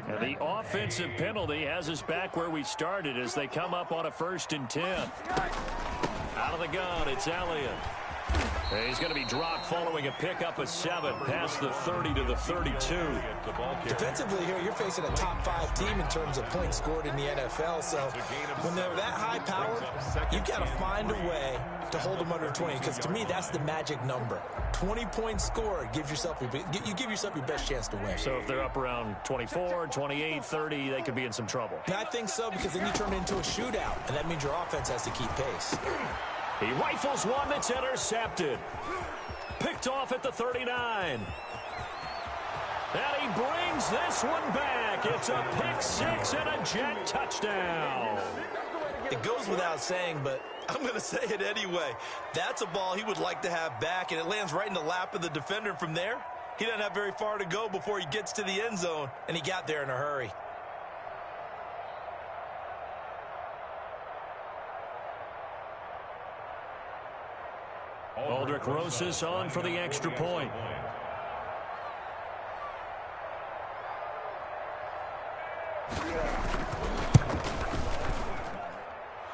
And the offensive penalty has us back where we started as they come up on a 1st and 10. Out of the gun, it's Elliott. He's going to be dropped following a pickup of 7 past the 30 to the 32. Defensively here, you're facing a top 5 team in terms of points scored in the NFL. So when they're that high powered, you've got to find a way to hold them under 20. Because to me, that's the magic number. 20 points scored gives yourself you give yourself your best chance to win. So if they're up around 24, 28, 30, they could be in some trouble. I think so, because then you turn it into a shootout, and that means your offense has to keep pace. He rifles one that's intercepted. Picked off at the 39. And he brings this one back. It's a pick 6 and a Jet touchdown. It goes without saying, but I'm going to say it anyway. That's a ball he would like to have back, and it lands right in the lap of the defender. From there, he doesn't have very far to go before he gets to the end zone, and he got there in a hurry. Aldrich Rosas on for the extra point.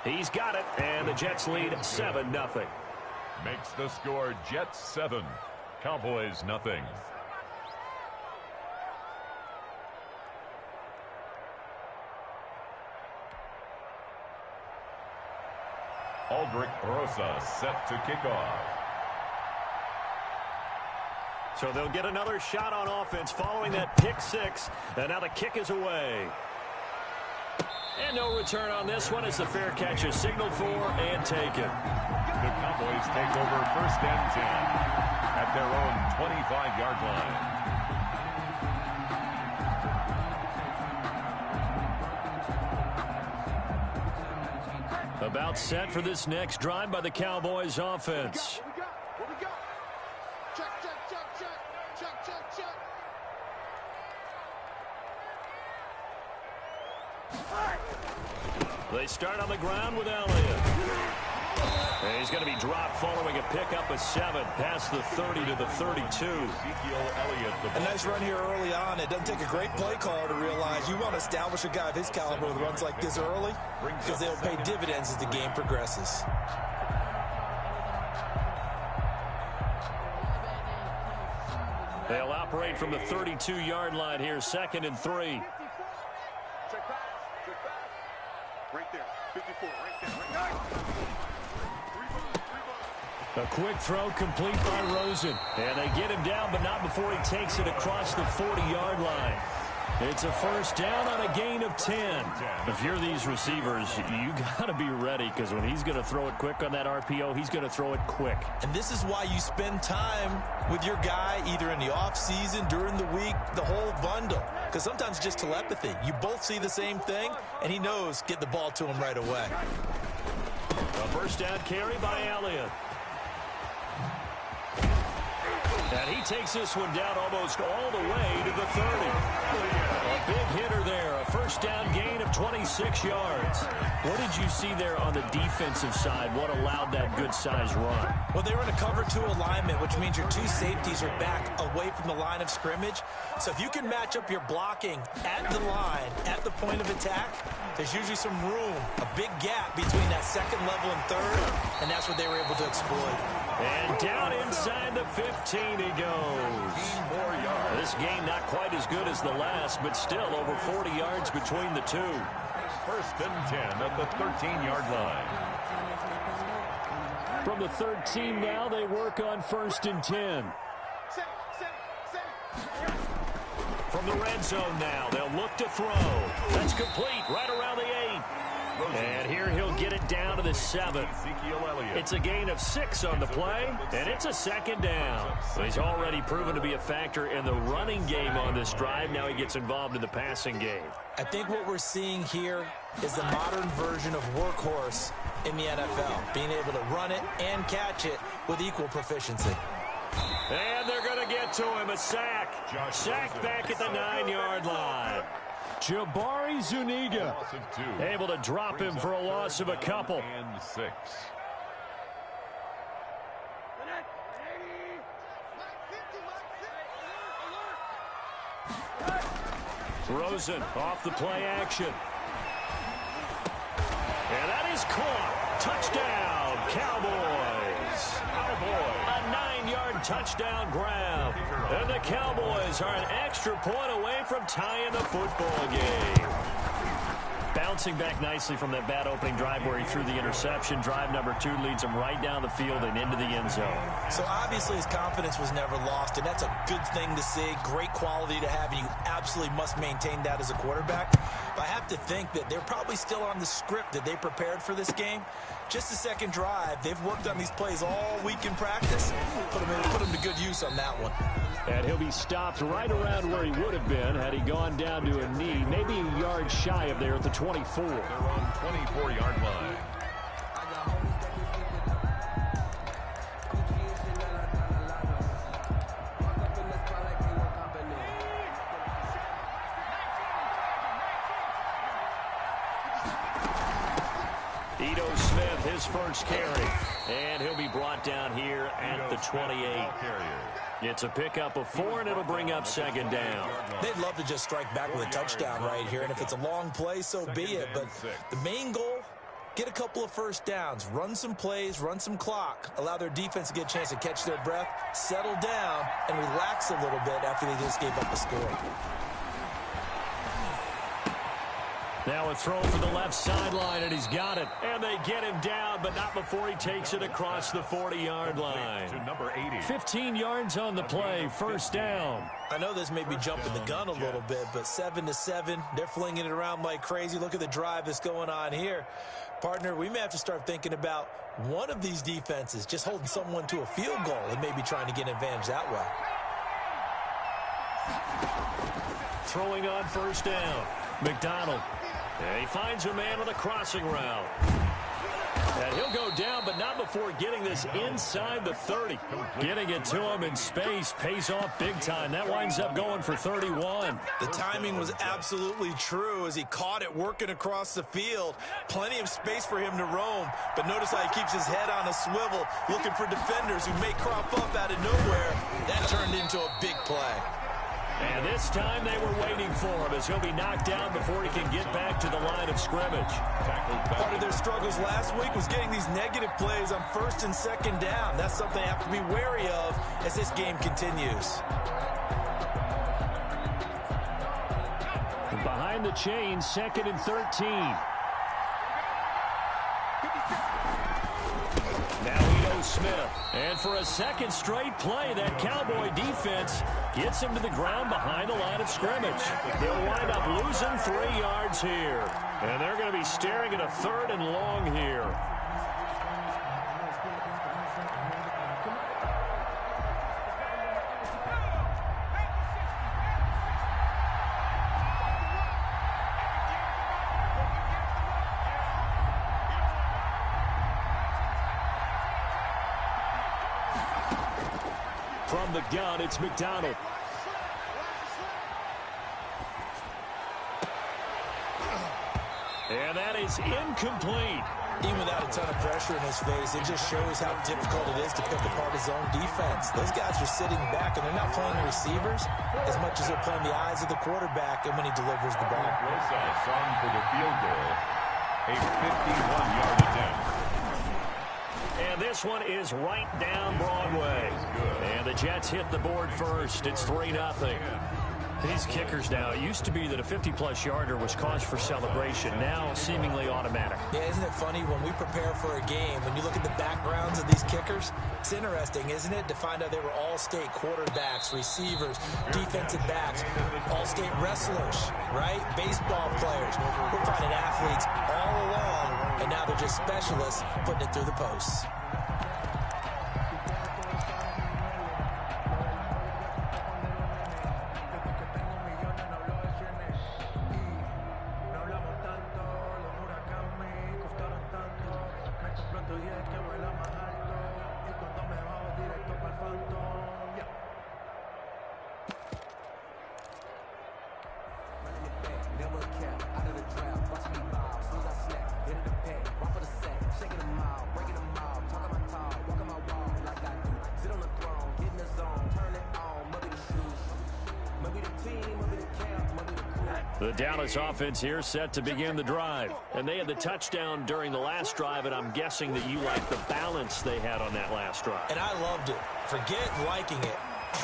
He's got it, and the Jets lead 7-0. Makes the score Jets 7, Cowboys nothing. Aldrich Rosas set to kick off. So they'll get another shot on offense following that pick 6, and now the kick is away. And no return on this one as the fair catch is signaled for and taken. The Cowboys take over 1st and 10 at their own 25-yard line. About set for this next drive by the Cowboys offense. Here we go. Check, check, check, check. Check, check, check. They start on the ground with Elliott. And he's going to be dropped following a pickup of 7 past the 30 to the 32. A nice run here early on. It doesn't take a great play caller to realize you want to establish a guy of his caliber with runs like this early, because they'll pay dividends as the game progresses. They'll operate from the 32-yard line here, 2nd and 3. Check back. Check back. Right there. 54. Right there. Right there. A quick throw complete by Rosen. And they get him down, but not before he takes it across the 40-yard line. It's a 1st down on a gain of 10. If you're these receivers, you got to be ready, because when he's going to throw it quick on that RPO, he's going to throw it quick. And this is why you spend time with your guy either in the offseason, during the week, the whole bundle. Because sometimes it's just telepathy. You both see the same thing, and he knows get the ball to him right away. A 1st down carry by Elliott. And he takes this one down almost all the way to the 30. A big hitter there. A 1st down gain of 26 yards. What did you see there on the defensive side? What allowed that good-sized run? Well, they were in a cover 2 alignment, which means your 2 safeties are back away from the line of scrimmage. So if you can match up your blocking at the line, at the point of attack, there's usually some room, a big gap between that 2nd level and 3rd, and that's what they were able to exploit. And down inside the 15 he goes. This game not quite as good as the last, but still over 40 yards between the two. 1st and 10 at the 13-yard line. From the 13 now, they work on 1st and 10. From the red zone now, they'll look to throw. That's complete right around the 8. And here he'll get it down to the 7. It's a gain of 6 on the play, and it's a 2nd down. So he's already proven to be a factor in the running game on this drive. Now he gets involved in the passing game. I think what we're seeing here is the modern version of workhorse in the NFL, being able to run it and catch it with equal proficiency. And they're going to get to him, a sack. Sack back at the 9-yard line. Jabari Zuniga able to drop him for a loss of a couple. And 6. Rosen off the play action. And that is caught. Touchdown, Cowboys. A 9-yard touchdown grab. And the Cowboys are an extra point away from tying the football game. Bouncing back nicely from that bad opening drive where he threw the interception. Drive number 2 leads him right down the field and into the end zone. So obviously his confidence was never lost, and that's a good thing to see. Great quality to have, and you absolutely must maintain that as a quarterback. But I have to think that they're probably still on the script that they prepared for this game. Just the second drive, they've worked on these plays all week in practice. Put them to good use on that one. And he'll be stopped right around where he would have been had he gone down to a knee, maybe a yard shy of there at the 24. They're on 24-yard line. Ito Smith, his first carry. And he'll be brought down here at the 28. It's a pickup of 4, and it'll bring up second down. They'd love to just strike back with a touchdown right here, and if it's a long play, so be it. But the main goal, get a couple of first downs, run some plays, run some clock, allow their defense to get a chance to catch their breath, settle down, and relax a little bit after they just gave up a score. Now a throw for the left sideline, and he's got it. And they get him down, but not before he takes it across the 40-yard line. To number 80. 15 yards on the play, first down. I know this may be jumping the gun a little bit, but 7-7, they're flinging it around like crazy. Look at the drive that's going on here. Partner, we may have to start thinking about one of these defenses just holding someone to a field goal and maybe trying to get an advantage that way. Throwing on first down. McDonald. And he finds a man on the crossing route. And he'll go down, but not before getting this inside the 30. Getting it to him in space pays off big time. That winds up going for 31. The timing was absolutely true as he caught it working across the field. Plenty of space for him to roam, but notice how he keeps his head on a swivel, looking for defenders who may crop up out of nowhere. That turned into a big play. And this time they were waiting for him as he'll be knocked down before he can get back to the line of scrimmage. Part of their struggles last week was getting these negative plays on first and second down. That's something they have to be wary of as this game continues. Behind the chains, 2nd and 13. Now Ito Smith. And for a second straight play, that Cowboy defense gets him to the ground behind the line of scrimmage. They'll wind up losing 3 yards here. And they're going to be staring at a 3rd and long here. From the gun, it's McDonald. And that is incomplete. Even without a ton of pressure in his face, it just shows how difficult it is to pick apart his own defense. Those guys are sitting back, and they're not playing the receivers as much as they're playing the eyes of the quarterback and when he delivers the ball. Rosas on for the field goal. A 51-yard attempt. And this one is right down Broadway. And the Jets hit the board first. It's 3-0. These kickers now, it used to be that a 50-plus yarder was cause for celebration. Now, seemingly automatic. Yeah, isn't it funny when we prepare for a game, when you look at the backgrounds of these kickers, it's interesting, isn't it, to find out they were all-state quarterbacks, receivers, defensive backs, all-state wrestlers, right? Baseball players. We're finding athletes all along, and now they're just specialists putting it through the posts. The Dallas offense here set to begin the drive. And they had the touchdown during the last drive, and I'm guessing that you like the balance they had on that last drive. And I loved it. Forget liking it.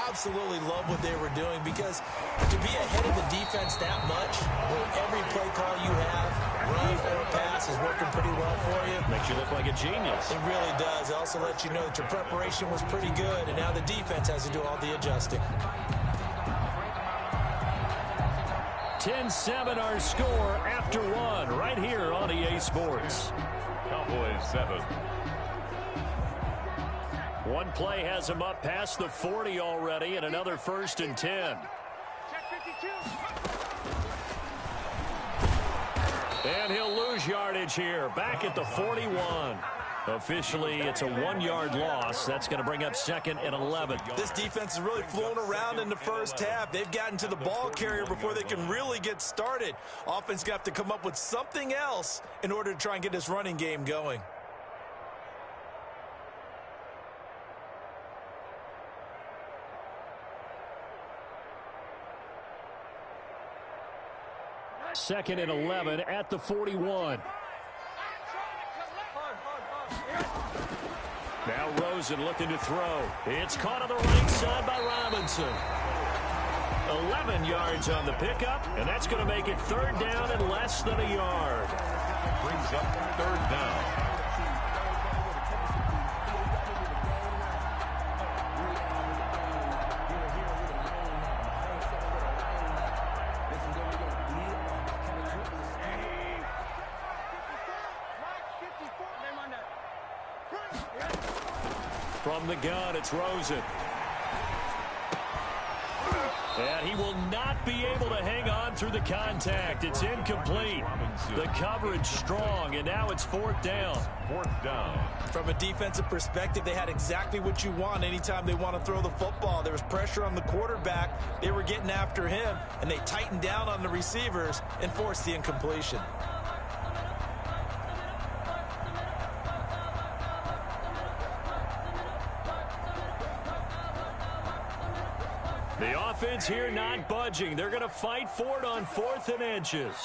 Absolutely love what they were doing, because to be ahead of the defense that much, when every play call you have, run or pass, is working pretty well for you. Makes you look like a genius. It really does. It also lets you know that your preparation was pretty good, and now the defense has to do all the adjusting. 10-7 our score after one right here on EA Sports. Cowboys 7. One play has him up past the 40 already, and another 1st and 10. And he'll lose yardage here, back at the 41. Officially, it's a 1-yard loss. That's going to bring up 2nd and 11. This defense is really flown around in the first half. They've gotten to the ball carrier before they can really get started. Offense going to have to come up with something else in order to try and get this running game going. Second and 11 at the 41. Now Rosen looking to throw. It's caught on the right side by Robinson. 11 yards on the pickup, and that's going to make it 3rd down and less than a yard. Brings up 3rd down. From the gun, it's Rosen. And he will not be able to hang on through the contact. It's incomplete. The coverage strong, and now it's 4th down. 4th down. From a defensive perspective, they had exactly what you want anytime they want to throw the football. There was pressure on the quarterback. They were getting after him, and they tightened down on the receivers and forced the incompletion. The offense here not budging. They're going to fight for it on 4th and inches.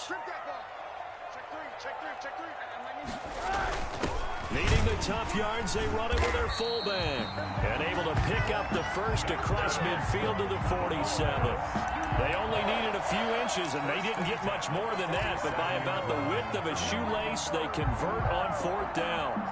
Needing the tough yards, they run it with their fullback. And able to pick up the first across midfield to the 47. They only needed a few inches, and they didn't get much more than that. But by about the width of a shoelace, they convert on 4th down.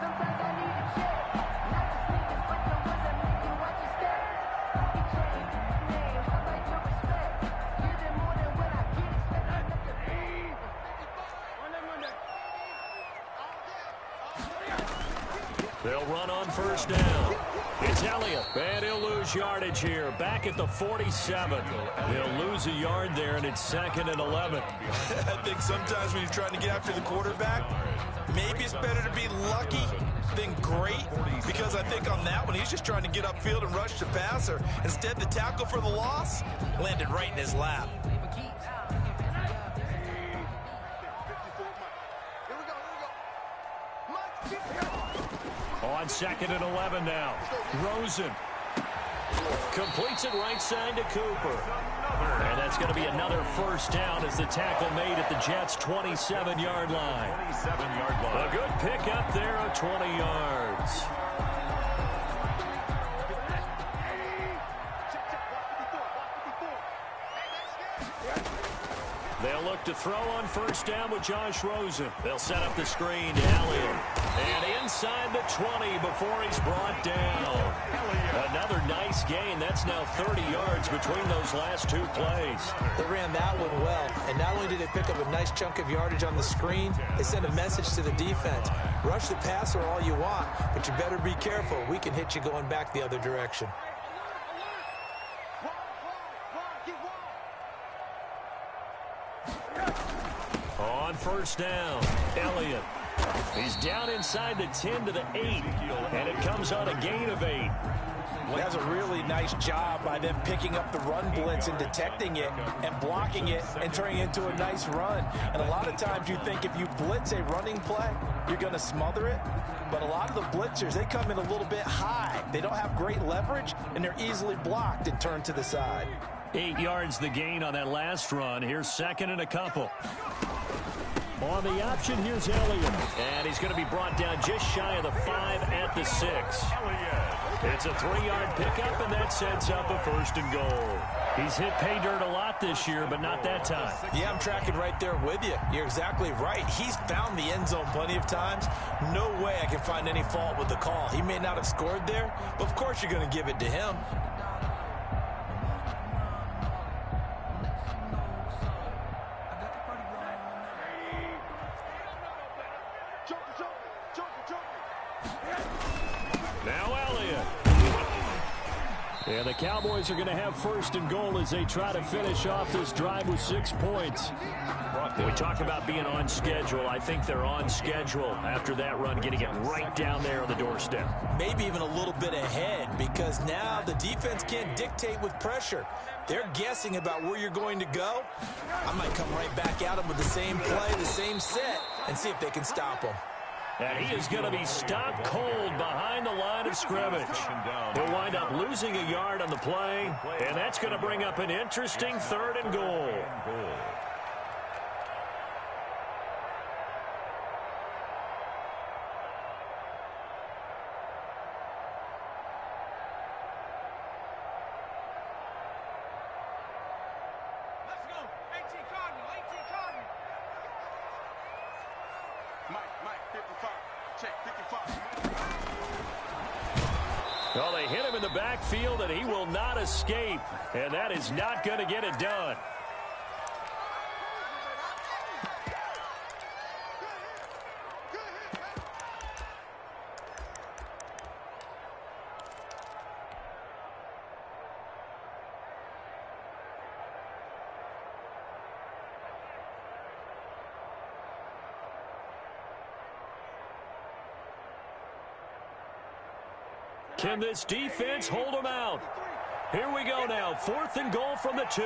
They'll run on 1st down. It's Elliott, and he'll lose yardage here, back at the 47. He'll lose a yard there, and it's 2nd and 11. I think sometimes when you're trying to get after the quarterback, maybe it's better to be lucky than great, because I think on that one, he's just trying to get upfield and rush the passer. Instead, the tackle for the loss landed right in his lap. On 2nd and 11 now. Rosen completes it right side to Cooper. And that's going to be another 1st down as the tackle made at the Jets' 27-yard line. 27-yard line. A good pickup there of 20 yards. They'll look to throw on 1st down with Josh Rosen. They'll set up the screen to Elliott. And inside the 20 before he's brought down. Another nice gain. That's now 30 yards between those last 2 plays. They ran that one well. And not only did they pick up a nice chunk of yardage on the screen, they sent a message to the defense. Rush the passer all you want, but you better be careful. We can hit you going back the other direction. On 1st down, Elliott. He's down inside the 10 to the 8, and it comes on a gain of 8. That's a really nice job by them picking up the run blitz and detecting it and blocking it and turning it into a nice run. And a lot of times you think if you blitz a running play, you're going to smother it. But a lot of the blitzers, they come in a little bit high. They don't have great leverage, and they're easily blocked and turned to the side. 8 yards the gain on that last run. Here's second and a couple. On the option, here's Elliott. And he's going to be brought down just shy of the 5 at the 6. It's a 3-yard pickup, and that sets up a 1st and goal. He's hit pay dirt a lot this year, but not that time. Yeah, I'm tracking right there with you. You're exactly right. He's found the end zone plenty of times. No way I can find any fault with the call. He may not have scored there, but of course you're going to give it to him. And the Cowboys are going to have 1st and goal as they try to finish off this drive with 6 points. When we talk about being on schedule, I think they're on schedule after that run, getting it right down there on the doorstep. Maybe even a little bit ahead, because now the defense can't dictate with pressure. They're guessing about where you're going to go. I might come right back at them with the same play, the same set, and see if they can stop them. And he is going to be stopped cold behind the line of scrimmage. He'll wind up losing a yard on the play, and that's going to bring up an interesting 3rd and goal. Well, they hit him in the backfield, and he will not escape. And that is not going to get it done. Can this defense hold them out? Here we go now. 4th and goal from the 2.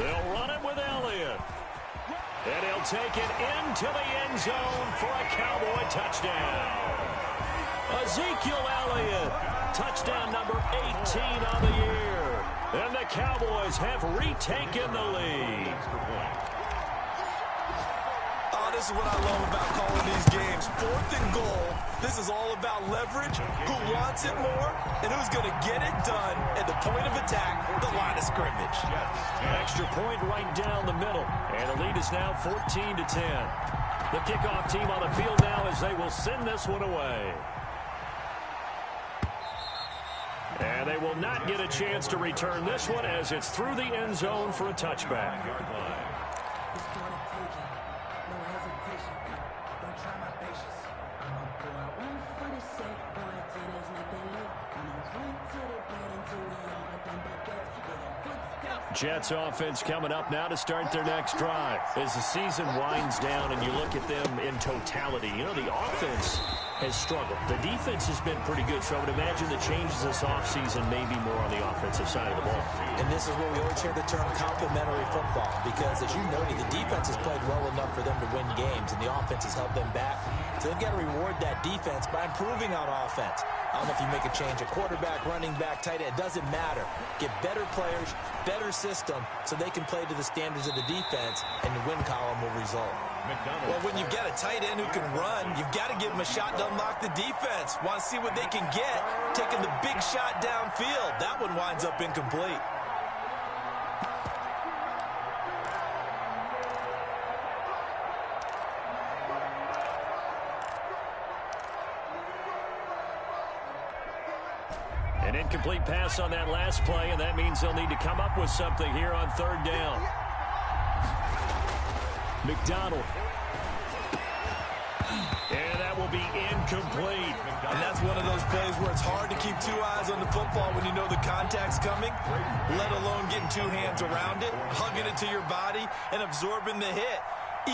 They'll run it with Elliott. And he'll take it into the end zone for a Cowboy touchdown. Ezekiel Elliott, touchdown number 18 on the year. And the Cowboys have retaken the lead. This is what I love about calling these games. 4th and goal. This is all about leverage, who wants it more, and who's going to get it done at the point of attack, the line of scrimmage. Extra point right down the middle. And the lead is now 14-10. The kickoff team on the field now as they will send this one away. And they will not get a chance to return this one as it's through the end zone for a touchback. Jets offense coming up now to start their next drive. As the season winds down and you look at them in totality, you know, the offense has struggled. The defense has been pretty good, so I would imagine the changes this offseason may be more on the offensive side of the ball. And this is where we always hear the term complementary football, because as you noted, the defense has played well enough for them to win games, and the offense has held them back. So they've got to reward that defense by improving on offense. I don't know if you make a change at quarterback, running back, tight end. It doesn't matter. Get better players, better system, so they can play to the standards of the defense, and the win column will result. Well, when you've got a tight end who can run, you've got to give him a shot to unlock the defense. Want to see what they can get, taking the big shot downfield. That one winds up incomplete. An incomplete pass on that last play, and that means they'll need to come up with something here on 3rd down. McDonald. And that will be incomplete. And that's one of those plays where it's hard to keep 2 eyes on the football when you know the contact's coming, let alone getting 2 hands around it, hugging it to your body, and absorbing the hit,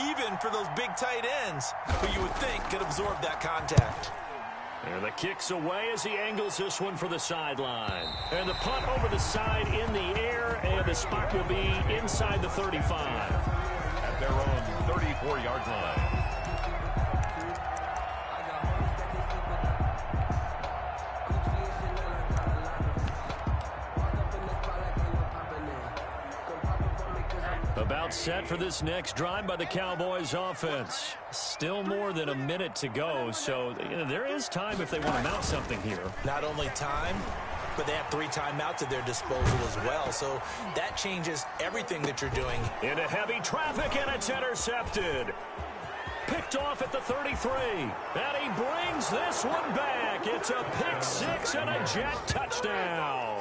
even for those big tight ends who you would think could absorb that contact. And the kick's away as he angles this one for the sideline. And the punt over the side in the air, and the spot will be inside the 35. At their own 34-yard line. About set for this next drive by the Cowboys offense. Still more than a minute to go, so there is time if they want to mount something here. Not only time, but they have 3 timeouts at their disposal as well, so that changes everything that you're doing. Into heavy traffic, and it's intercepted. Picked off at the 33, and he brings this one back. It's a pick-6 and a Jet touchdown.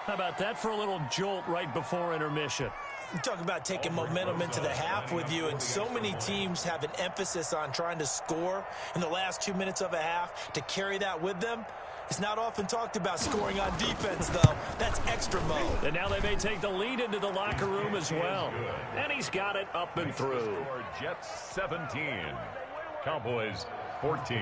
How about that for a little jolt right before intermission? You talk about taking momentum into the half with you, and so many teams have an emphasis on trying to score in the last 2 minutes of a half to carry that with them. It's not often talked about scoring on defense, though. That's extra mode. And now they may take the lead into the locker room as well. And he's got it up and through. Jets 17, Cowboys 14.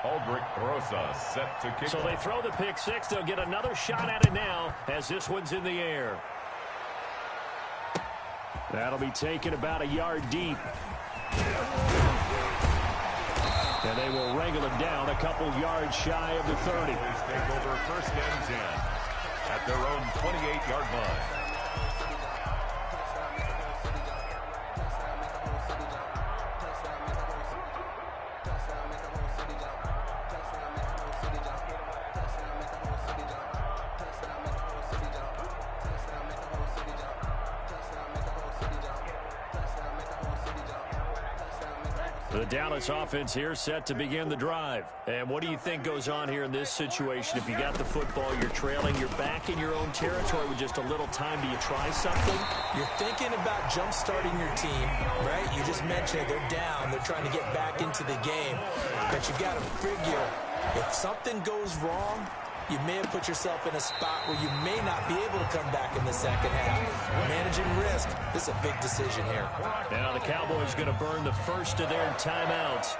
Aldrich Rosa set to kick. So they throw the pick-6. They'll get another shot at it now as this one's in the air. That'll be taken about a yard deep. And they will wrangle it down a couple yards shy of the 30. They take over first and 10 at their own 28-yard line. The Dallas offense here set to begin the drive. And what do you think goes on here in this situation? If you got the football, you're trailing, you're back in your own territory with just a little time. Do you try something? You're thinking about jump-starting your team, right? You just mentioned they're down. They're trying to get back into the game. But you got to figure, if something goes wrong, you may have put yourself in a spot where you may not be able to come back in the second half. Managing risk, this is a big decision here. Now the Cowboys going to burn the first of their timeouts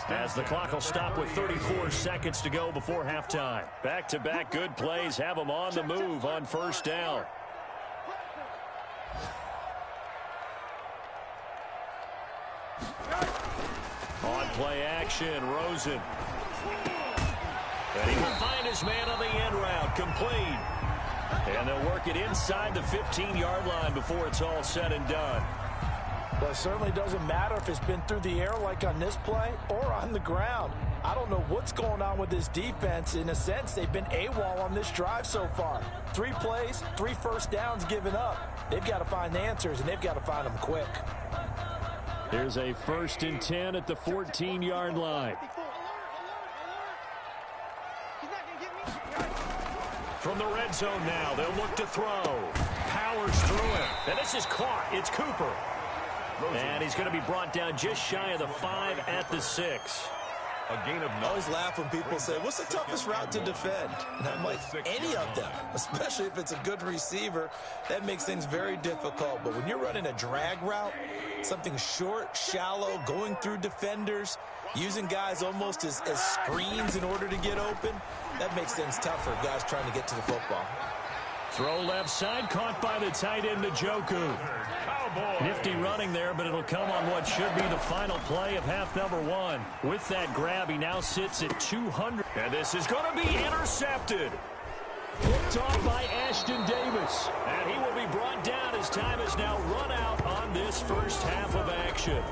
as the clock will stop with 34 seconds to go before halftime. Back-to-back good plays have them on the move on first down. On play action, Rosen. And he will find his man on the end route, complete. And they'll work it inside the 15-yard line before it's all said and done. Well, it certainly doesn't matter if it's been through the air like on this play or on the ground. I don't know what's going on with this defense. In a sense, they've been AWOL on this drive so far. 3 plays, 3 first downs given up. They've got to find the answers, and they've got to find them quick. Here's a 1st and 10 at the 14-yard line. From the red zone now, they'll look to throw. Powers through it. And this is caught. It's Cooper. And he's going to be brought down just shy of the 5 at the 6. A gain of 9. I always laugh when people say, what's the toughest route to defend? And I'm like, any of them, especially if it's a good receiver. That makes things very difficult. But when you're running a drag route, something short, shallow, going through defenders, using guys almost as screens in order to get open, that makes things tough for guys trying to get to the football. Throw left side, caught by the tight end, Njoku. Nifty running there, but it'll come on what should be the final play of half number 1. With that grab, he now sits at 200. And this is going to be intercepted. Picked off by Ashton Davis. And he will be brought down as time is now run out on this first half of action.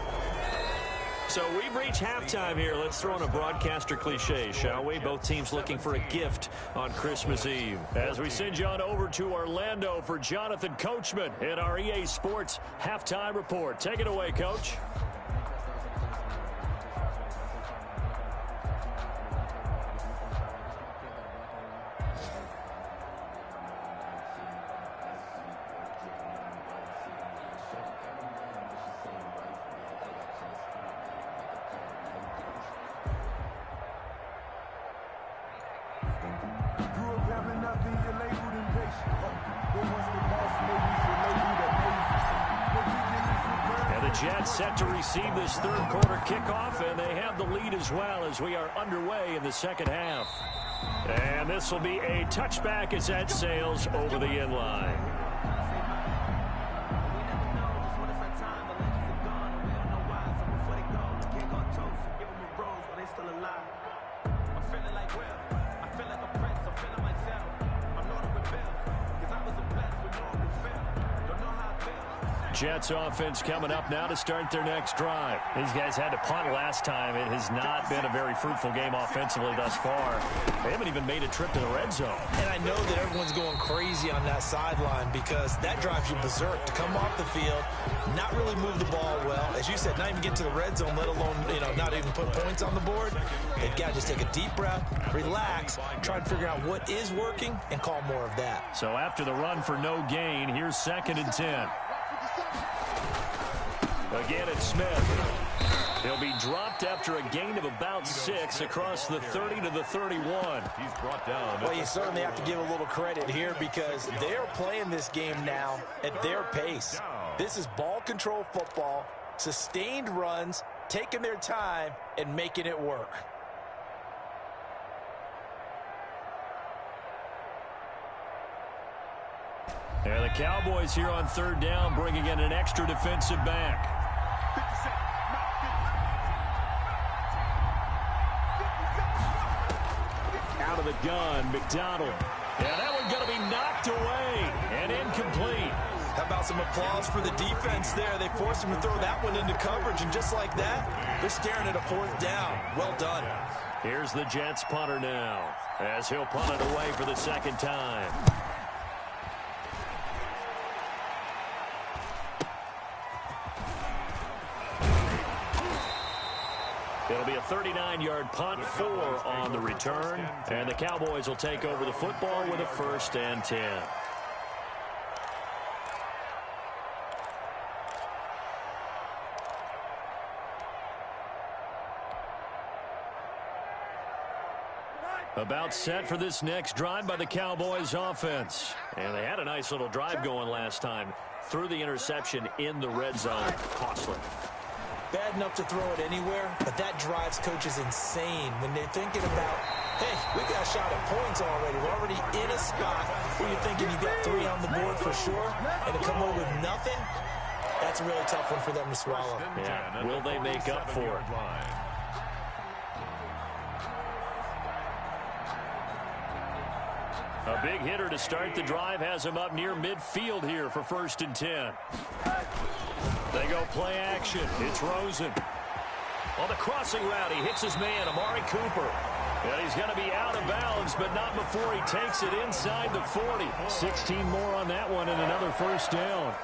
So we've reached halftime here. Let's throw in a broadcaster cliche, shall we? Both teams looking for a gift on Christmas Eve. As we send you on over to Orlando for Jonathan Coachman in our EA Sports Halftime Report. Take it away, Coach. Jets set to receive this third quarter kickoff, and they have the lead as well as we are underway in the second half. And this will be a touchback as that sails over the end line. Jets offense coming up now to start their next drive. These guys had to punt last time. It has not been a very fruitful game offensively thus far. They haven't even made a trip to the red zone. And I know that everyone's going crazy on that sideline because that drives you berserk to come off the field, not really move the ball well. As you said, not even get to the red zone, let alone, not even put points on the board. They've got to just take a deep breath, relax, try and figure out what is working, and call more of that. So after the run for no gain, here's 2nd and 10. Again, it's Smith. He'll be dropped after a gain of about 6 across the 30 to the 31. He's brought down. Well, you certainly have to give a little credit here because they're playing this game now at their pace. This is ball control football, sustained runs, taking their time, and making it work. And the Cowboys here on 3rd down, bringing in an extra defensive back. Out of the gun, McDonald. Yeah, that one's going to be knocked away and incomplete. How about some applause for the defense there? They forced him to throw that one into coverage, and just like that, they're staring at a 4th down. Well done. Here's the Jets punter now, as he'll punt it away for the 2nd time. It'll be a 39-yard punt, 4 on the return, and the Cowboys will take over the football with a 1st and 10. About set for this next drive by the Cowboys offense. And they had a nice little drive going last time. Threw the interception in the red zone. Costly. Bad enough to throw it anywhere, but that drives coaches insane when they're thinking about, hey, we got a shot at points already. We're already in a spot where you're thinking you got 3 on the board for sure, and to come away with nothing, that's a really tough one for them to swallow. Yeah, will they make up for it? A big hitter to start the drive has him up near midfield here for 1st and 10. They go play action. It's Rosen. On the crossing route, he hits his man, Amari Cooper. And he's going to be out of bounds, but not before he takes it inside the 40. 16 more on that one and another 1st down.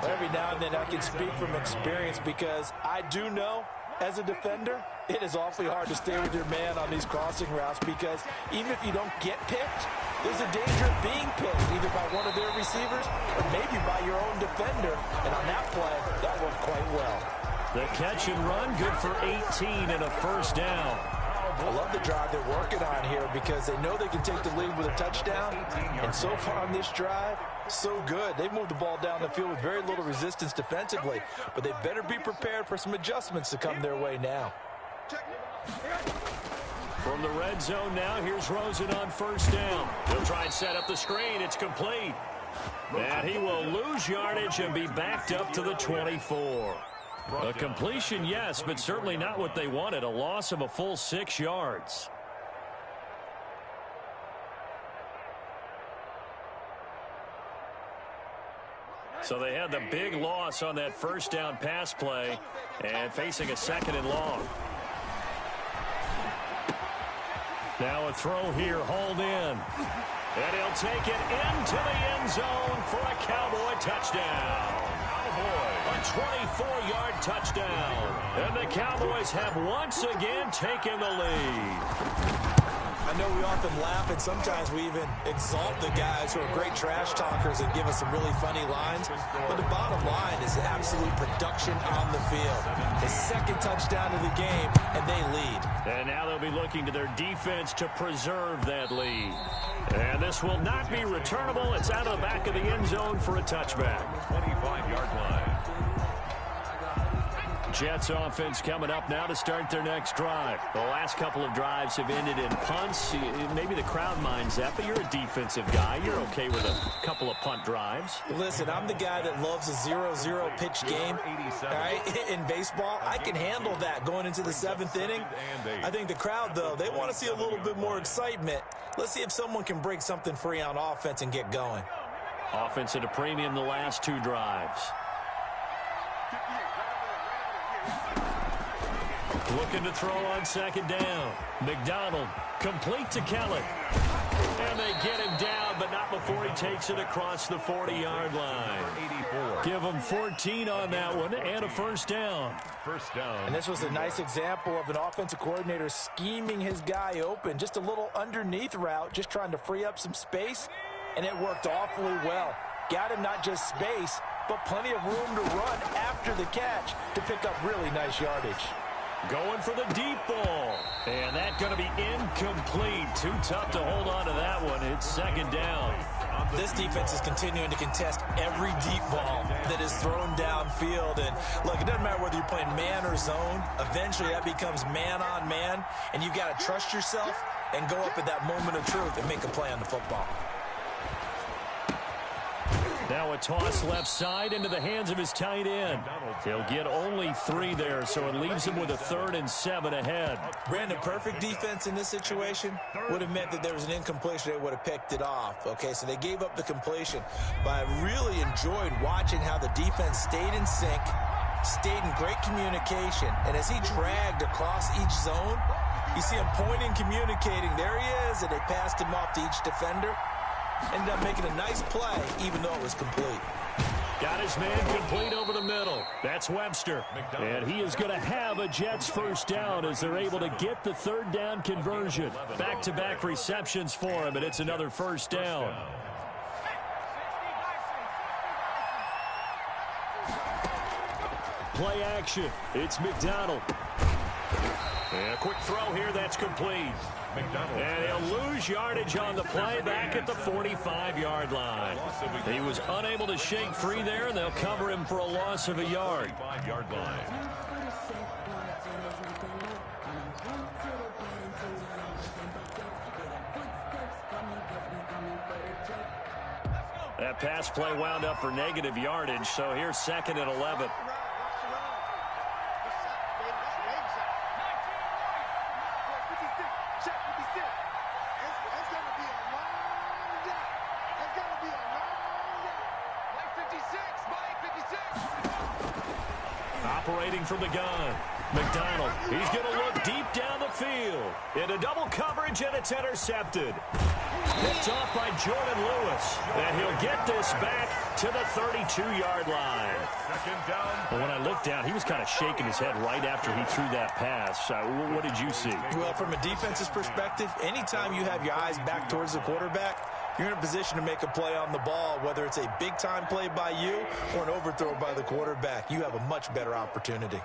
Every now and then I can speak from experience because I do know as a defender, it is awfully hard to stay with your man on these crossing routes because even if you don't get picked, there's a danger of being picked either by one of their receivers or maybe by your own defender. And on that play, that worked quite well. The catch and run, good for 18 and a 1st down. I love the drive they're working on here because they know they can take the lead with a touchdown. And so far on this drive, so good. They've moved the ball down the field with very little resistance defensively. But they better be prepared for some adjustments to come their way now. From the red zone now, here's Rosen on 1st down. He'll try and set up the screen. It's complete. And he will lose yardage and be backed up to the 24. A completion, yes, but certainly not what they wanted. A loss of a full 6 yards. So they had the big loss on that 1st down pass play and facing a 2nd and long. Now a throw here, hauled in. And he'll take it into the end zone for a Cowboy touchdown. A 24-yard touchdown. And the Cowboys have once again taken the lead. I know we often laugh and sometimes we even exalt the guys who are great trash talkers and give us some really funny lines. But the bottom line is absolute production on the field. His 2nd touchdown of the game, and they lead. And now they'll be looking to their defense to preserve that lead. And this will not be returnable. It's out of the back of the end zone for a touchback. 25-yard line. Jets offense coming up now to start their next drive. The last couple of drives have ended in punts. Maybe the crowd minds that, but you're a defensive guy. You're okay with a couple of punt drives. Listen, I'm the guy that loves a 0-0 pitch game. All right? In baseball, I can handle that going into the 7th inning. I think the crowd, though, they want to see a little bit more excitement. Let's see if someone can break something free on offense and get going. Offense at a premium the last 2 drives. Looking to throw on second down. McDonald, complete to Kelly. And they get him down, but not before he takes it across the 40-yard line. 84. Give him 14 on that one and a first down. First down. And this was a nice example of an offensive coordinator scheming his guy open. Just a little underneath route, just trying to free up some space, and it worked awfully well. Got him not just space, but plenty of room to run after the catch to pick up really nice yardage. Going for the deep ball. And that's going to be incomplete. Too tough to hold on to that one. It's second down. This defense is continuing to contest every deep ball that is thrown downfield. And look, it doesn't matter whether you're playing man or zone. Eventually that becomes man on man. And you've got to trust yourself and go up at that moment of truth and make a play on the football. Now a toss left side into the hands of his tight end. He'll get only 3 there, so it leaves him with a 3rd and 7 ahead. Brandon, perfect defense in this situation would have meant that there was an incompletion. They would have picked it off. Okay, so they gave up the completion. But I really enjoyed watching how the defense stayed in sync, stayed in great communication. And as he dragged across each zone, you see him pointing, communicating. There he is, and they passed him off to each defender. Ended up making a nice play, even though it was complete. Got his man complete over the middle. That's Webster. And he is going to have a Jets first down as they're able to get the 3rd down conversion. Back-to-back receptions for him, and it's another first down. Play action. It's McDonald. And a quick throw here. That's complete. And he'll lose yardage on the play back at the 45-yard line. He was unable to shake free there, and they'll cover him for a loss of a yard. 45-yard line. That pass play wound up for negative yardage, so here's 2nd and 11. Operating from the gun. McDonald, he's going to look deep down the field. Into double coverage, and it's intercepted. Picked off by Jordan Lewis. And he'll get this back to the 32-yard line. Second down. But when I looked down, he was kind of shaking his head right after he threw that pass. What did you see? Well, from a defense's perspective, anytime you have your eyes back towards the quarterback, you're in a position to make a play on the ball, whether it's a big-time play by you or an overthrow by the quarterback. You have a much better opportunity.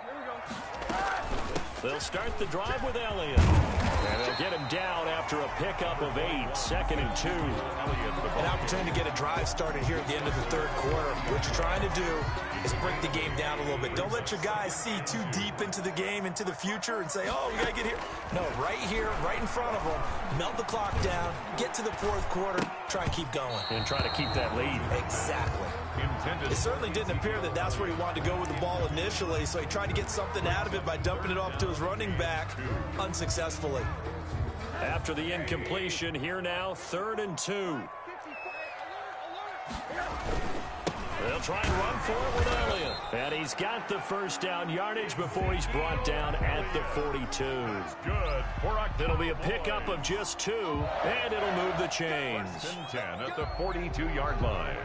They'll start the drive with Elliott. And they'll get him down after a pickup of 8, 2nd and 2. An opportunity to get a drive started here at the end of the 3rd quarter. What you're trying to do is break the game down a little bit. Don't let your guys see too deep into the game, into the future, and say, oh, we got to get here. No, right here, right in front of them, melt the clock down, get to the 4th quarter, try and keep going. And try to keep that lead. Exactly. It certainly didn't appear that that's where he wanted to go with the ball initially, so he tried to get something out of it by dumping it off to his running back unsuccessfully. After the incompletion, here now, 3rd and 2. They'll try and run for it with Elliott. And he's got the first down yardage before he's brought down at the 42. Good. It'll be a pickup of just 2, and it'll move the chains. 10 at the 42-yard line.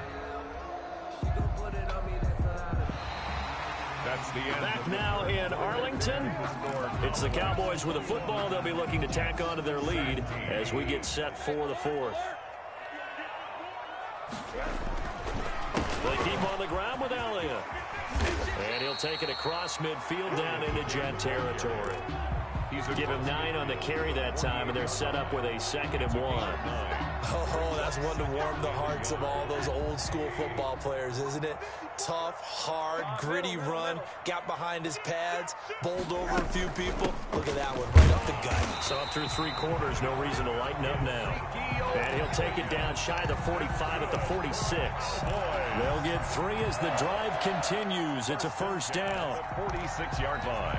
That's the end. Back now in Arlington. It's the Cowboys with a football. They'll be looking to tack on to their lead as we get set for the 4th. They keep on the ground with Elliott. And he'll take it across midfield down into Jet territory. Give him 9 on the carry that time, and they're set up with a 2nd and 1. Oh, that's one to warm the hearts of all those old school football players, isn't it? Tough, hard, gritty run, got behind his pads, bowled over a few people. Look at that one, right up the gut. So up through 3 quarters, no reason to lighten up now. And he'll take it down shy of the 45 at the 46. They'll get 3 as the drive continues. It's a first down. 46-yard line.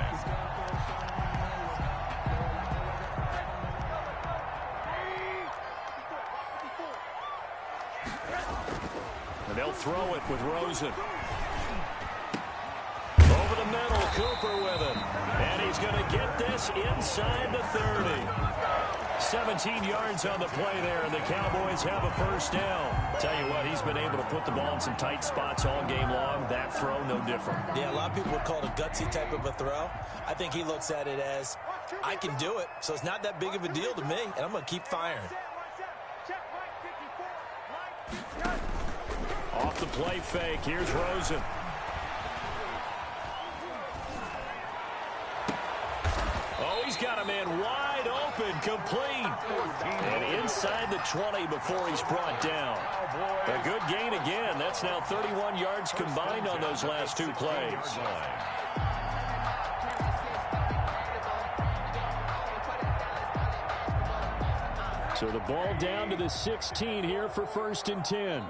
And they'll throw it with Rosen. Cooper with it. And he's going to get this inside the 30. 17 yards on the play there, and the Cowboys have a first down. Tell you what, he's been able to put the ball in some tight spots all game long. That throw, no different. Yeah, a lot of people would call it a gutsy type of a throw. I think he looks at it as, I can do it, so it's not that big of a deal to me, and I'm going to keep firing. Off the play fake, here's Rosen. Oh, he's got a man wide open, complete. And inside the 20 before he's brought down. A good gain again. That's now 31 yards combined on those last two plays. So the ball down to the 16 here for 1st and 10.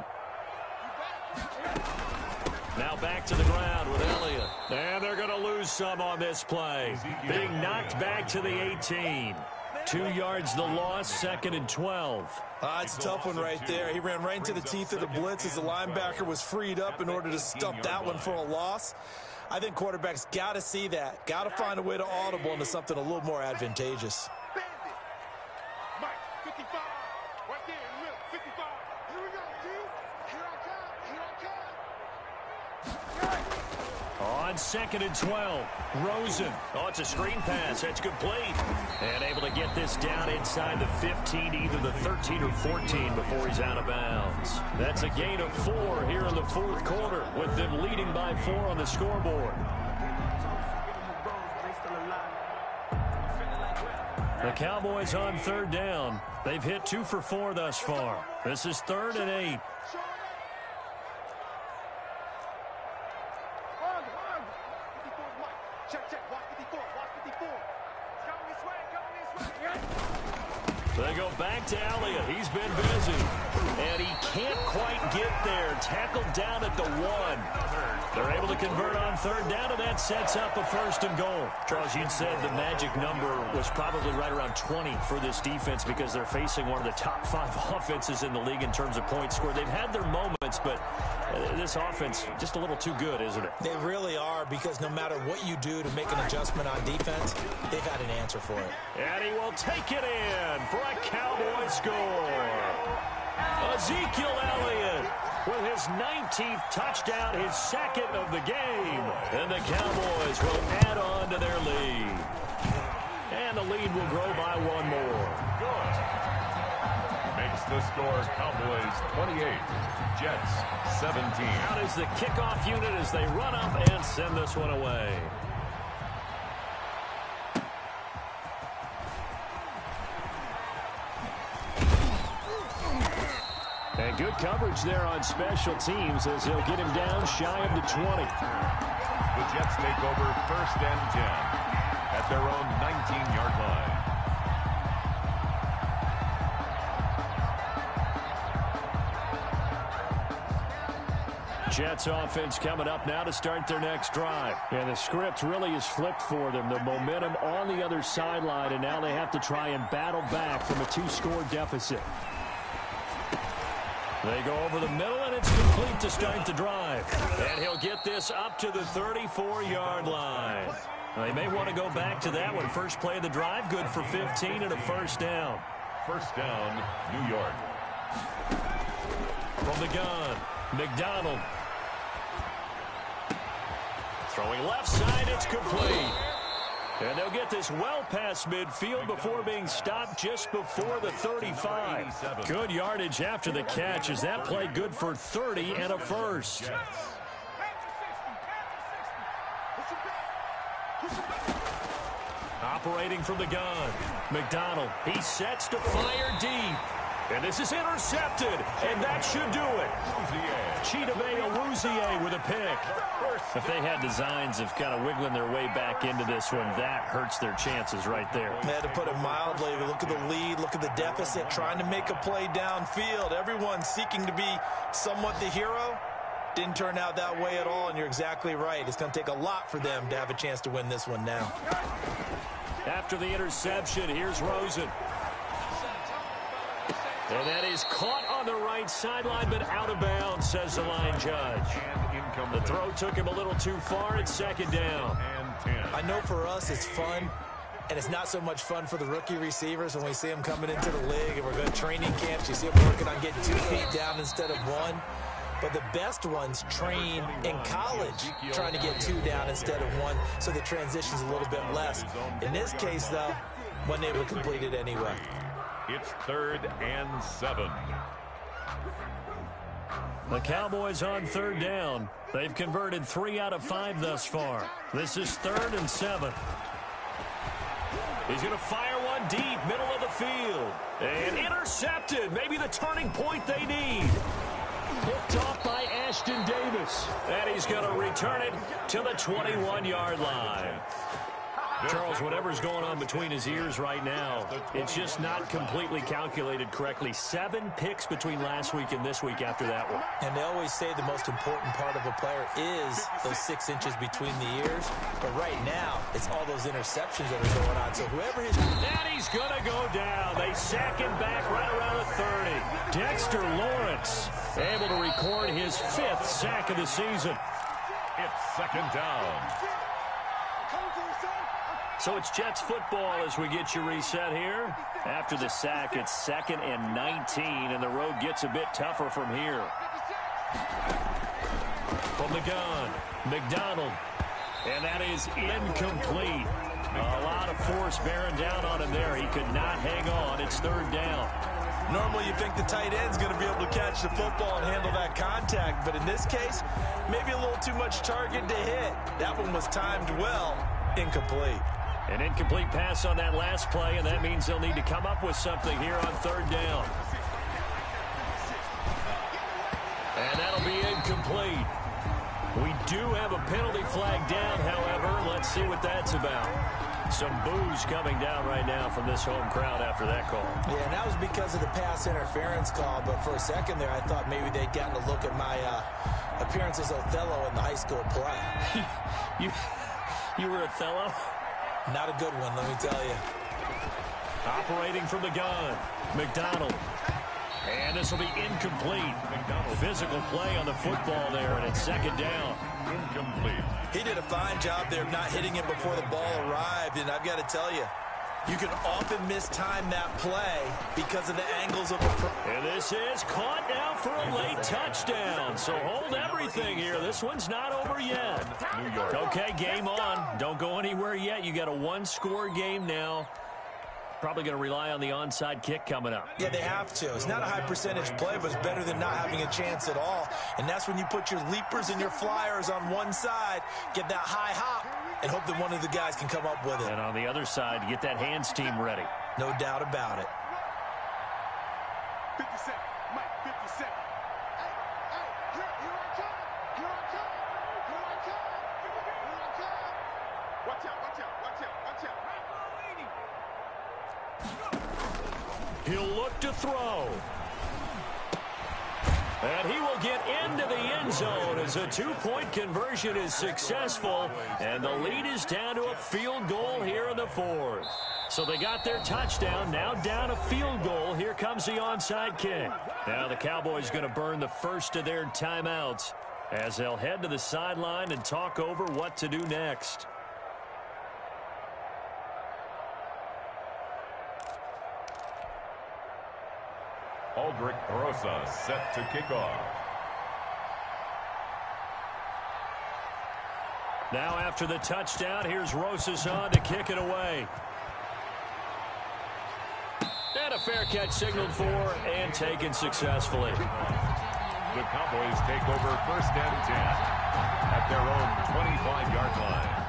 Now back to the ground with Elliott. And they're going to lose some on this play. Being knocked back to the 18. 2 yards the loss, 2nd and 12. It's a tough one right there. He ran right into the teeth of the blitz as the linebacker was freed up in order to stump that one for a loss. I think quarterbacks got to see that. Got to find a way to audible into something a little more advantageous. On 2nd and 12, Rosen. Oh, it's a screen pass. That's complete. And able to get this down inside the 15, either the 13 or 14 before he's out of bounds. That's a gain of 4 here in the 4th quarter, with them leading by 4 on the scoreboard. The Cowboys on 3rd down. They've hit 2 for 4 thus far. This is 3rd and 8. They go back to Elliott. He's been busy. And he can't quite get there. Tackled down at the 1. They're able to convert on 3rd down, and that sets up a 1st and goal. Charles, you'd said the magic number was probably right around 20 for this defense because they're facing one of the top 5 offenses in the league in terms of points scored. They've had their moments, but this offense just a little too good, isn't it? They really are, because no matter what you do to make an adjustment on defense, they've had an answer for it. And he will take it in for a Cowboy score. Ezekiel Elliott with his 19th touchdown, his 2nd of the game. And the Cowboys will add on to their lead. And the lead will grow by 1 more. Good. Makes the score Cowboys 28, Jets 17. Out is the kickoff unit as they run up and send this one away. And good coverage there on special teams as he'll get him down shy of the 20. The Jets take over 1st and 10 at their own 19-yard line. Jets offense coming up now to start their next drive. And the script really is flipped for them. The momentum on the other sideline, and now they have to try and battle back from a 2-score deficit. They go over the middle, and it's complete to start the drive. And he'll get this up to the 34-yard line. They may want to go back to that one. First play of the drive, good for 15 and a 1st down. 1st down, New York. From the gun, McDonald. Throwing left side, it's complete. And they'll get this well past midfield before being stopped just before the 35. Good yardage after the catch as that play good for 30 and a 1st. Operating from the gun, McDonald. He sets to fire deep. And this is intercepted, and that should do it. Chidobe Awuzie with a pick. If they had designs of kind of wiggling their way back into this one, that hurts their chances right there. Yeah, to put it mildly, look at the lead, look at the deficit, trying to make a play downfield. Everyone seeking to be somewhat the hero. Didn't turn out that way at all, and you're exactly right. It's going to take a lot for them to have a chance to win this one now. After the interception, here's Rosen. And that is caught on on the right sideline, but out of bounds, says the line judge. The throw took him a little too far. It's second down. I know for us it's fun, and it's not so much fun for the rookie receivers when we see them coming into the league and we're going to training camps. You see them working on getting 2 feet down instead of 1. But the best ones train in college trying to get 2 down instead of 1, so the transition's a little bit less. In this case, though, wasn't able to complete it anyway. It's 3rd and 7. The Cowboys on 3rd down. They've converted 3 out of 5 thus far. This is 3rd and 7. He's going to fire one deep, middle of the field. And intercepted. Maybe the turning point they need. Picked off by Ashton Davis. And he's going to return it to the 21-yard line. Charles, whatever's going on between his ears right now, it's just not completely calculated correctly. 7 picks between last week and this week after that one. And they always say the most important part of a player is those 6 inches between the ears. But right now, it's all those interceptions that are going on. So whoever is... And he's going to go down. They sack him back right around the 30. Dexter Lawrence able to record his 5th sack of the season. It's 2nd down. So it's Jets football as we get you reset here. After the sack, it's 2nd and 19, and the road gets a bit tougher from here. From the gun, McDonald. And that is incomplete. A lot of force bearing down on him there. He could not hang on. It's 3rd down. Normally you think the tight end's going to be able to catch the football and handle that contact, but in this case, maybe a little too much target to hit. That one was timed well. Incomplete. An incomplete pass on that last play, and that means they'll need to come up with something here on 3rd down. And that'll be incomplete. We do have a penalty flag down, however. Let's see what that's about. Some boos coming down right now from this home crowd after that call. Yeah, and that was because of the pass interference call, but for a second there, I thought maybe they'd gotten a look at my appearance as Othello in the high school play. You were Othello? Not a good one, let me tell you. Operating from the gun, McDonald. And this will be incomplete. Physical play on the football there, and it's 2nd down. Incomplete. He did a fine job there of not hitting it before the ball arrived, and I've got to tell you, you can often mistime that play because of the angles of the... And this is caught now for a late touchdown. So hold everything here. This one's not over yet. New York. Okay, game on. Don't go anywhere yet. You got a 1-score game now. Probably going to rely on the onside kick coming up. Yeah, they have to. It's not a high percentage play, but it's better than not having a chance at all. And that's when you put your leapers and your flyers on one side, get that high hop, and hope that one of the guys can come up with it. And on the other side, get that hands team ready. No doubt about it. 50 seconds. Mike, 50 seconds. Hey, here I come. Here I come. Here I come. Here I come. Watch out, watch out, watch out, watch out. He'll look to throw. And he will get into the end zone as a 2-point conversion is successful. And the lead is down to a field goal here in the 4th. So they got their touchdown, now down a field goal. Here comes the onside kick. Now the Cowboys going to burn the first of their timeouts as they'll head to the sideline and talk over what to do next. Aldrich Rosa set to kick off. Now after the touchdown, here's Rosas on to kick it away. And a fair catch signaled for and taken successfully. The Cowboys take over 1st and 10 at their own 25-yard line.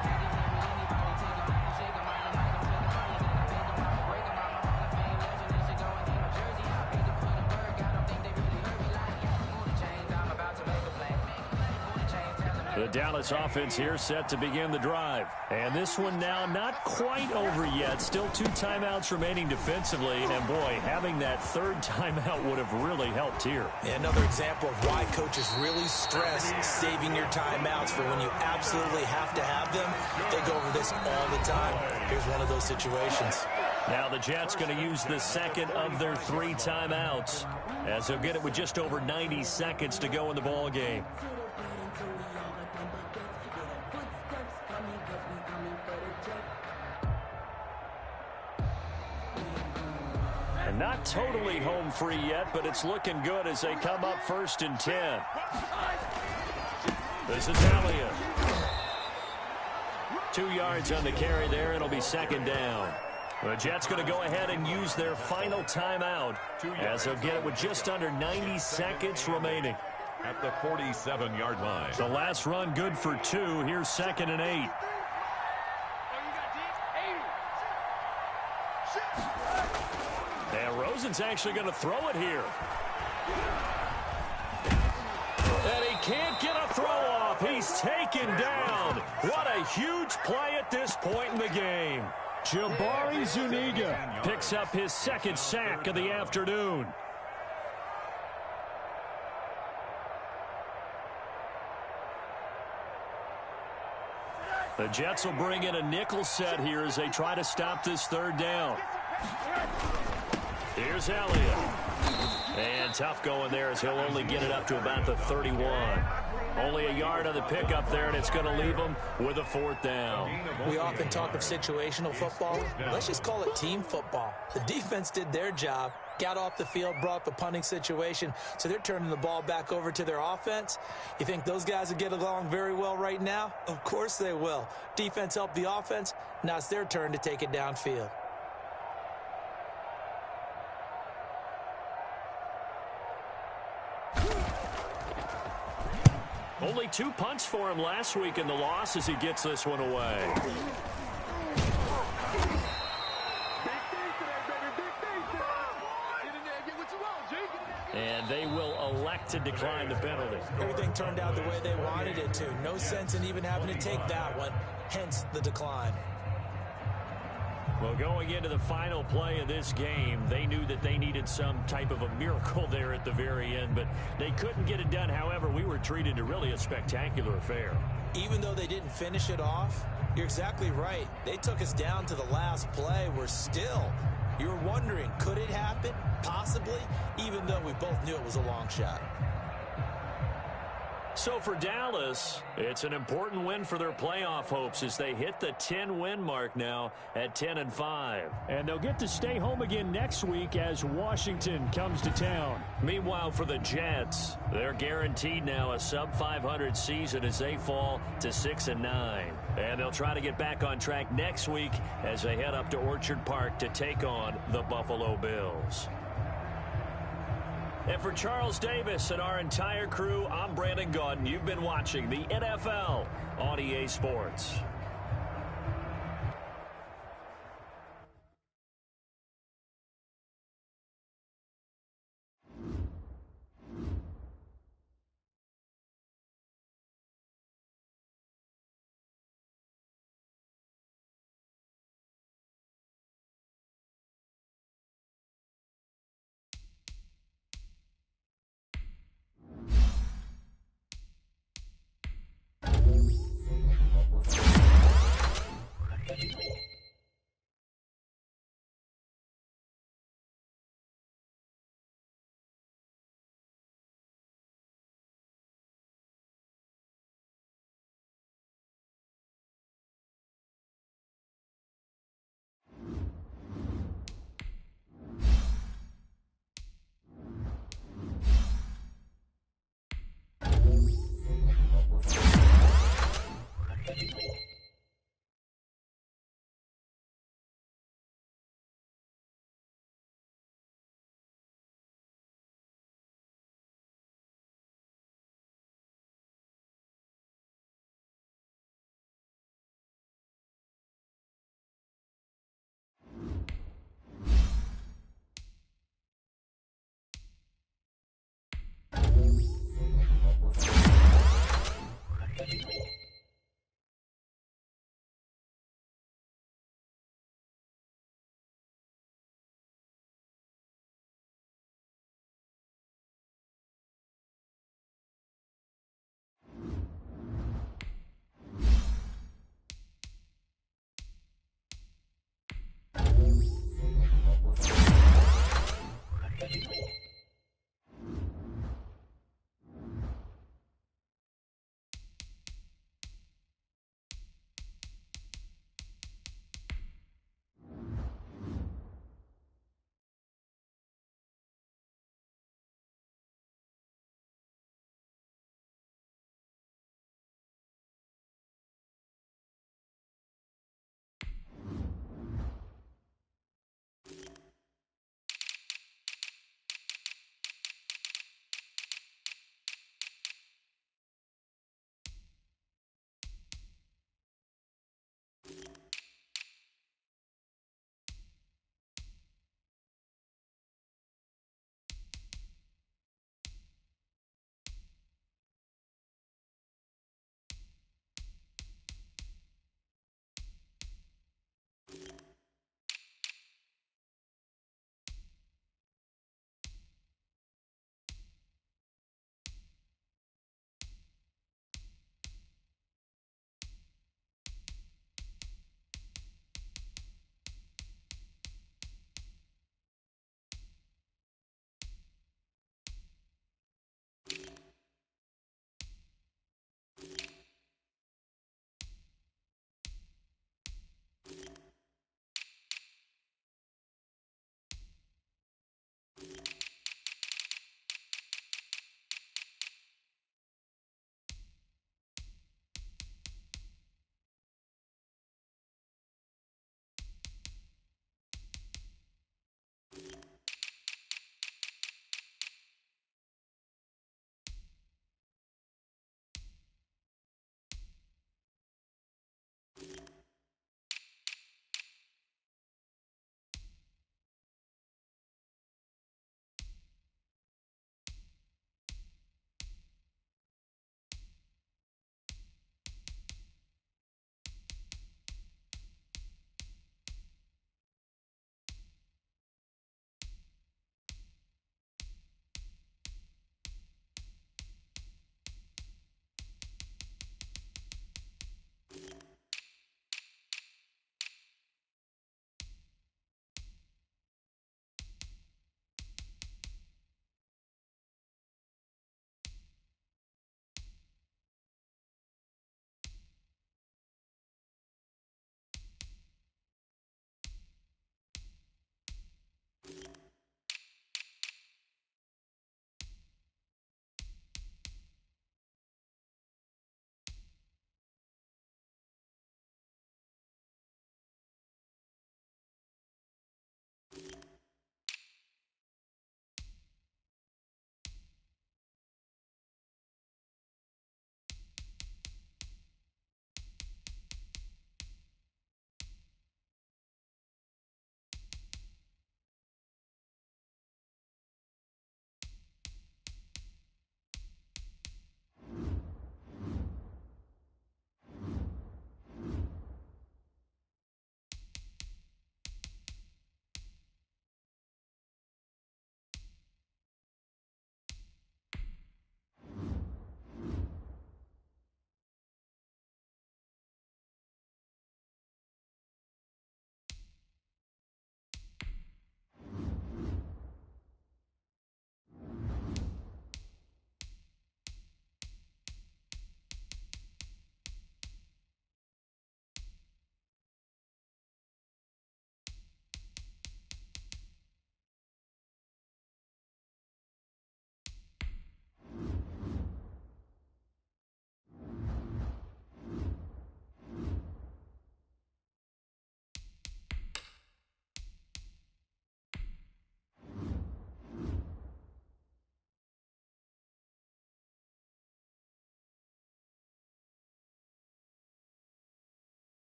The Dallas offense here set to begin the drive. And this one now not quite over yet. Still 2 timeouts remaining defensively. And, boy, having that 3rd timeout would have really helped here. Yeah, another example of why coaches really stress saving your timeouts for when you absolutely have to have them. They go over this all the time. Here's one of those situations. Now the Jets going to use the second of their 3 timeouts, as they'll get it with just over 90 seconds to go in the ball game. And not totally home free yet, but it's looking good as they come up 1st and 10. This is Elliott. 2 yards on the carry there, and it'll be 2nd down. The Jets going to go ahead and use their final timeout, as they'll get it with just under 90 seconds remaining. At the 47-yard line. The last run good for 2. Here's 2nd and 8. And Rosen's actually going to throw it here. And he can't get a throw off. He's taken down. What a huge play at this point in the game. Jabari Zuniga picks up his 2nd sack of the afternoon. The Jets will bring in a nickel set here as they try to stop this 3rd down. Here's Elliott. And tough going there as he'll only get it up to about the 31. Only a yard on the pickup there, and it's going to leave them with a 4th down. We often talk of situational football. Let's just call it team football. The defense did their job, got off the field, brought the punting situation, so they're turning the ball back over to their offense. You think those guys will get along very well right now? Of course they will. Defense helped the offense. Now it's their turn to take it downfield. Only 2 punts for him last week in the loss as he gets this one away. And they will elect to decline the penalty. Everything turned out the way they wanted it to. No sense in even having to take that one, hence the decline. Well, going into the final play of this game, they knew that they needed some type of a miracle there at the very end, but they couldn't get it done. However, we were treated to really a spectacular affair. Even though they didn't finish it off, you're exactly right. They took us down to the last play. We're still, you were wondering, could it happen? Possibly, even though we both knew it was a long shot. So for Dallas, it's an important win for their playoff hopes as they hit the 10-win mark now at 10-5. And they'll get to stay home again next week as Washington comes to town. Meanwhile, for the Jets, they're guaranteed now a sub-500 season as they fall to 6-9. And they'll try to get back on track next week as they head up to Orchard Park to take on the Buffalo Bills. And for Charles Davis and our entire crew, I'm Brandon Gaudin. You've been watching the NFL on EA Sports.